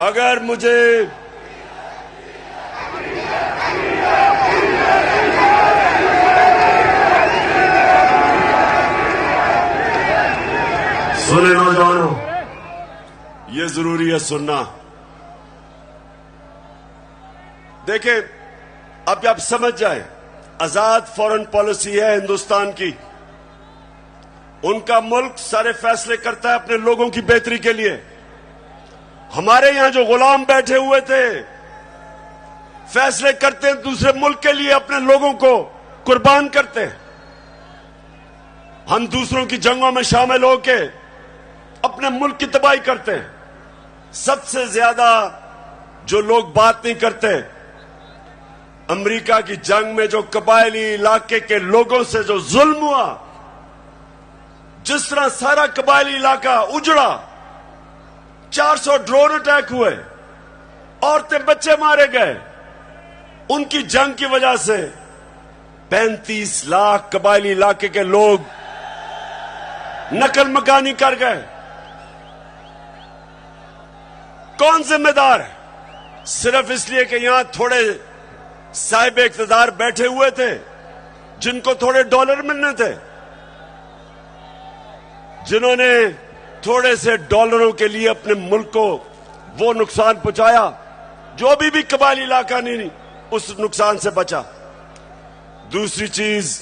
अगर मुझे सुने नौजवानों, ये जरूरी है सुनना। देखें, अब आप समझ जाए, आजाद फॉरेन पॉलिसी है हिंदुस्तान की। उनका मुल्क सारे फैसले करता है अपने लोगों की बेहतरी के लिए। हमारे यहां जो गुलाम बैठे हुए थे, फैसले करते हैं दूसरे मुल्क के लिए, अपने लोगों को कुर्बान करते हैं। हम दूसरों की जंगों में शामिल होके अपने मुल्क की तबाही करते हैं। सबसे ज्यादा जो लोग बात नहीं करते, अमेरिका की जंग में जो कबायली इलाके के लोगों से जो जुल्म हुआ, जिस तरह सारा कबायली इलाका उजड़ा, 400 ड्रोन अटैक हुए, औरतें बच्चे मारे गए, उनकी जंग की वजह से 35 लाख कबायली इलाके के लोग नकल मकानी कर गए। कौन जिम्मेदार है? सिर्फ इसलिए कि यहां थोड़े साहिब इख्तिदार बैठे हुए थे जिनको थोड़े डॉलर मिलने थे, जिन्होंने थोड़े से डॉलरों के लिए अपने मुल्क को वो नुकसान पहुंचाया जो भी कबायली इलाका नहीं उस नुकसान से बचा। दूसरी चीज,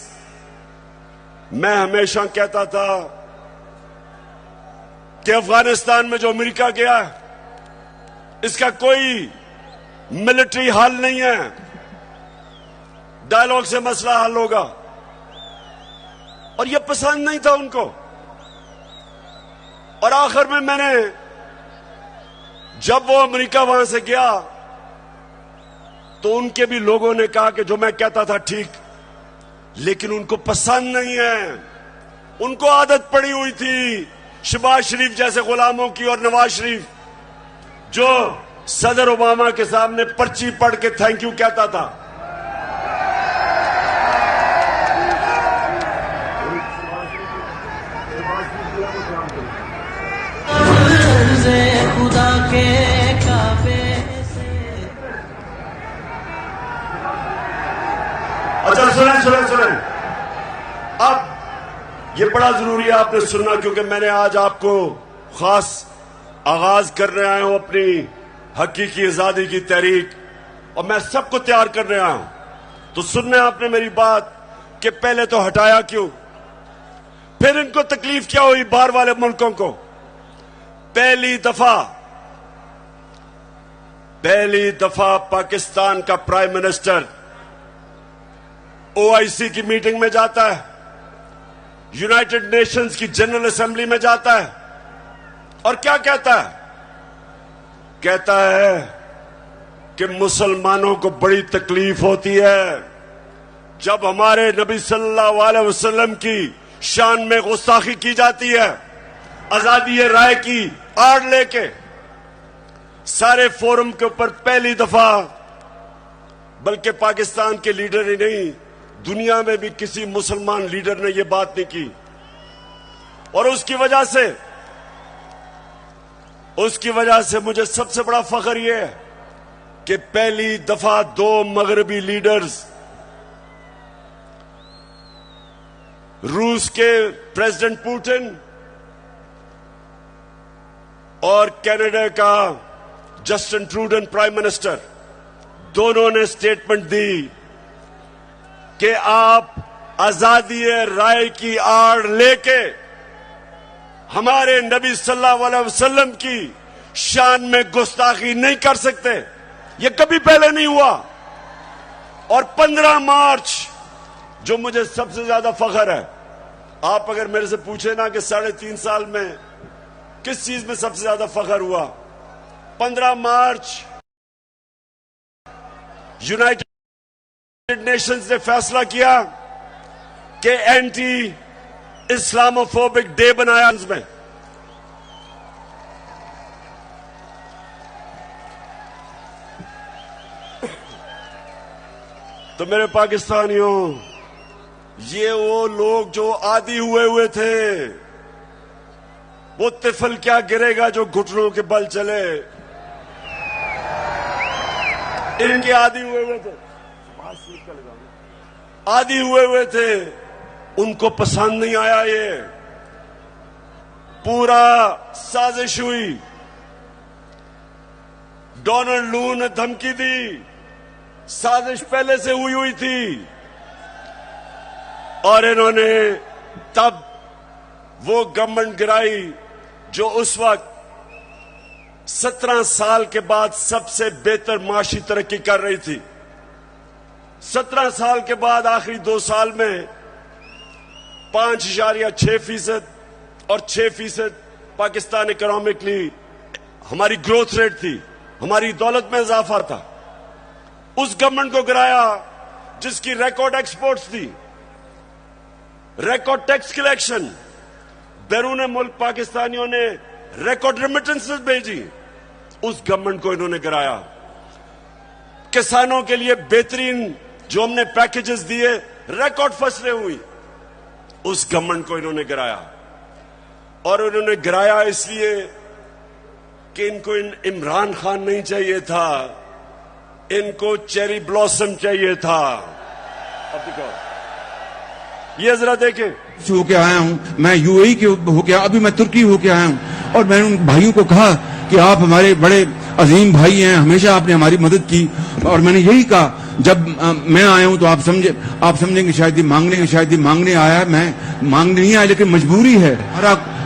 मैं हमेशा कहता था कि अफगानिस्तान में जो अमेरिका गया है, इसका कोई मिलिट्री हल नहीं है, डायलॉग से मसला हल होगा। और यह पसंद नहीं था उनको। और आखिर में मैंने, जब वो अमेरिका वहां से गया, तो उनके भी लोगों ने कहा कि जो मैं कहता था ठीक, लेकिन उनको पसंद नहीं है। उनको आदत पड़ी हुई थी शहबाज शरीफ जैसे गुलामों की और नवाज शरीफ जो सदर ओबामा के सामने पर्ची पढ़ के थैंक यू कहता था। खुदा के काबे से। अच्छा सुने। अब ये बड़ा जरूरी है आपने सुनना, क्योंकि मैंने आज आपको खास आगाज करने आया हूं अपनी हकीकी आजादी की तहरीक, और मैं सबको तैयार करने आया हूं। तो सुनने आपने मेरी बात कि पहले तो हटाया क्यों, फिर इनको तकलीफ क्या हुई बाहर वाले मुल्कों को। पहली दफा पाकिस्तान का प्राइम मिनिस्टर ओआईसी की मीटिंग में जाता है, यूनाइटेड नेशंस की जनरल असेंबली में जाता है, और क्या कहता है? कहता है कि मुसलमानों को बड़ी तकलीफ होती है जब हमारे नबी सल्लल्लाहु अलैहि वसल्लम की शान में गुस्ताखी की जाती है। आजादी राय की आड़ लेके सारे फोरम के ऊपर पहली दफा, बल्कि पाकिस्तान के लीडर ही नहीं, दुनिया में भी किसी मुसलमान लीडर ने यह बात नहीं की। और उसकी वजह से मुझे सबसे बड़ा फख्र यह है कि पहली दफा 2 मगरबी लीडर्स, रूस के प्रेसिडेंट पुतिन और कनाडा का जस्टिन ट्रूडो प्राइम मिनिस्टर, दोनों ने स्टेटमेंट दी कि आप आजादी राय की आड़ लेके हमारे नबी सल्लल्लाहु अलैहि वसल्लम की शान में गुस्ताखी नहीं कर सकते। ये कभी पहले नहीं हुआ। और 15 मार्च, जो मुझे सबसे ज्यादा फख्र है, आप अगर मेरे से पूछे ना कि 3.5 साल में किस चीज में सबसे ज्यादा फख्र हुआ, 15 मार्च यूनाइटेड नेशंस ने फैसला किया कि एंटी इस्लामोफोबिक डे बनाया में। तो मेरे पाकिस्तानियों, ये वो लोग जो आदी हुए थे, वो तिफल क्या गिरेगा जो घुटनों के बल चले। इनके आदी हुए थे, उनको पसंद नहीं आया। ये पूरा साजिश हुई। डोनाल्ड लू ने धमकी दी, साजिश पहले से हुई थी, और इन्होंने तब वो गवर्नमेंट गिराई जो उस वक्त 17 साल के बाद सबसे बेहतर माशी तरक्की कर रही थी। 17 साल के बाद आखिरी 2 साल में 5.6% और 6% पाकिस्तान इकोनॉमिकली हमारी ग्रोथ रेट थी, हमारी दौलत में इजाफा था। उस गवर्नमेंट को गिराया जिसकी रिकॉर्ड एक्सपोर्ट्स थी, रिकॉर्ड टैक्स कलेक्शन, बैरून मुल्क पाकिस्तानियों ने रिकॉर्ड रेमिटेंसेस भेजी। उस गवर्नमेंट को इन्होंने गिराया। किसानों के लिए बेहतरीन जो हमने पैकेजेस दिए, रिकॉर्ड फसलें हुई, उस गवर्नमेंट को इन्होंने गिराया। और उन्होंने गिराया इसलिए कि इनको इमरान खान नहीं चाहिए था, इनको चेरी ब्लॉसम चाहिए था। अब देखो, ये जरा देखें, होके आया हूं मैं, यूएई के होके, अभी मैं तुर्की होके आया हूं, और मैंने उन भाइयों को कहा कि आप हमारे बड़े अजीम भाई हैं, हमेशा आपने हमारी मदद की। और मैंने यही कहा, जब मैं आया हूं तो आप समझेंगे शायद ये मांगने आया। मैं मांगने नहीं आया, लेकिन मजबूरी है।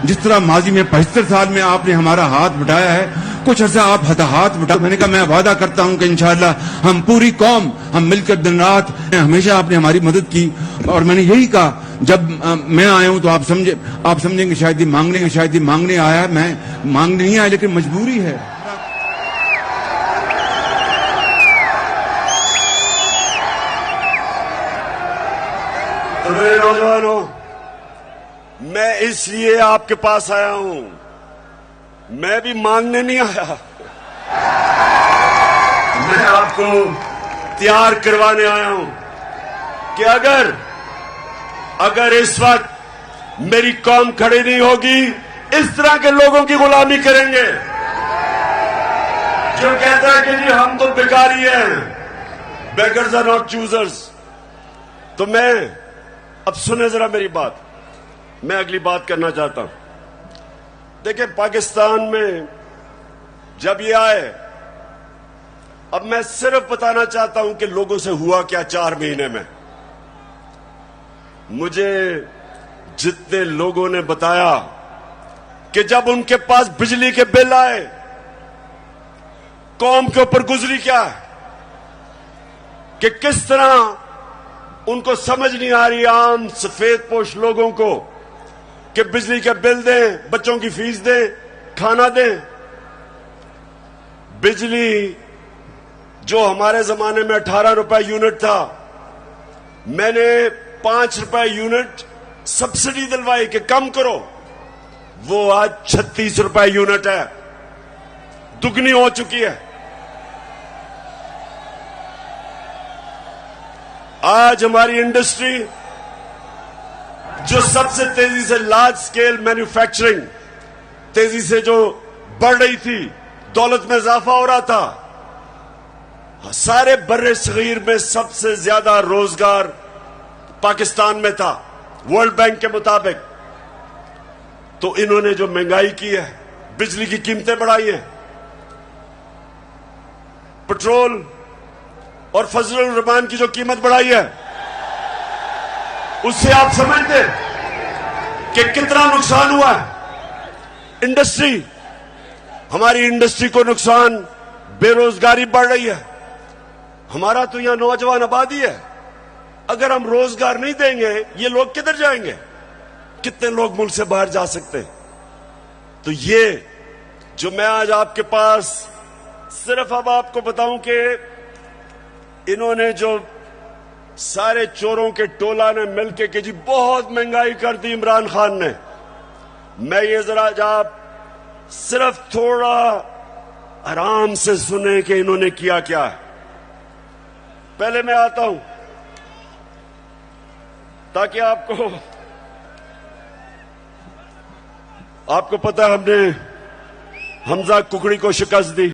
जिस तरह माजी में 75 साल में आपने हमारा हाथ बटाया है, कुछ अर्सा आप हाथ बटा। मैंने कहा मैं वादा करता हूं कि इंशाअल्लाह हम पूरी कौम हम मिलकर दिन रात, हमेशा आपने हमारी मदद की। और मैंने यही कहा, जब मैं आया हूं तो आप समझेंगे शायद ये मांगने आया। मैं मांगने नहीं आया, लेकिन मजबूरी है। तो मेरे नौजवानों, मैं इसलिए आपके पास आया हूं, मैं भी मांगने नहीं आया, मैं आपको तैयार करवाने आया हूं कि अगर इस वक्त मेरी कौम खड़ी नहीं होगी, इस तरह के लोगों की गुलामी करेंगे जो कहता है कि जी हम तो भिखारी हैं, बेगर्स आर नॉट चूजर्स। तो मैं, अब सुने जरा मेरी बात, मैं अगली बात करना चाहता हूं। देखिए, पाकिस्तान में जब ये आए, अब मैं सिर्फ बताना चाहता हूं कि लोगों से हुआ क्या 4 महीने में। मुझे जितने लोगों ने बताया कि जब उनके पास बिजली के बिल आए, कौम के ऊपर गुजरी क्या है, कि किस तरह उनको समझ नहीं आ रही, आम सफेद पोश लोगों को, कि बिजली के बिल दें, बच्चों की फीस दें, खाना दें। बिजली जो हमारे जमाने में 18 रुपए यूनिट था, मैंने 5 रुपए यूनिट सब्सिडी दिलवाई कि कम करो, वो आज 36 रुपए यूनिट है, दुगनी हो चुकी है। आज हमारी इंडस्ट्री जो सबसे तेजी से लार्ज स्केल मैन्युफैक्चरिंग तेजी से जो बढ़ रही थी, दौलत में इजाफा हो रहा था, सारे बर्रे सगीर में सबसे ज्यादा रोजगार पाकिस्तान में था वर्ल्ड बैंक के मुताबिक। तो इन्होंने जो महंगाई की है, बिजली की कीमतें बढ़ाई हैं, पेट्रोल और फजलुर रहमान की जो कीमत बढ़ाई है, उससे आप समझते कि कितना नुकसान हुआ है। इंडस्ट्री, हमारी इंडस्ट्री को नुकसान, बेरोजगारी बढ़ रही है। हमारा तो यहां नौजवान आबादी है, अगर हम रोजगार नहीं देंगे, ये लोग किधर जाएंगे? कितने लोग मुल्क से बाहर जा सकते हैं? तो ये जो मैं आज आपके पास सिर्फ अब आपको बताऊं कि इन्होंने जो सारे चोरों के टोला ने मिलकर कि जी बहुत महंगाई कर दी इमरान खान ने, मैं ये जरा आप सिर्फ थोड़ा आराम से सुने कि इन्होंने किया क्या है। पहले मैं आता हूं ताकि आपको पता है, हमने हमजा कुकड़ी को शिकस्त दी।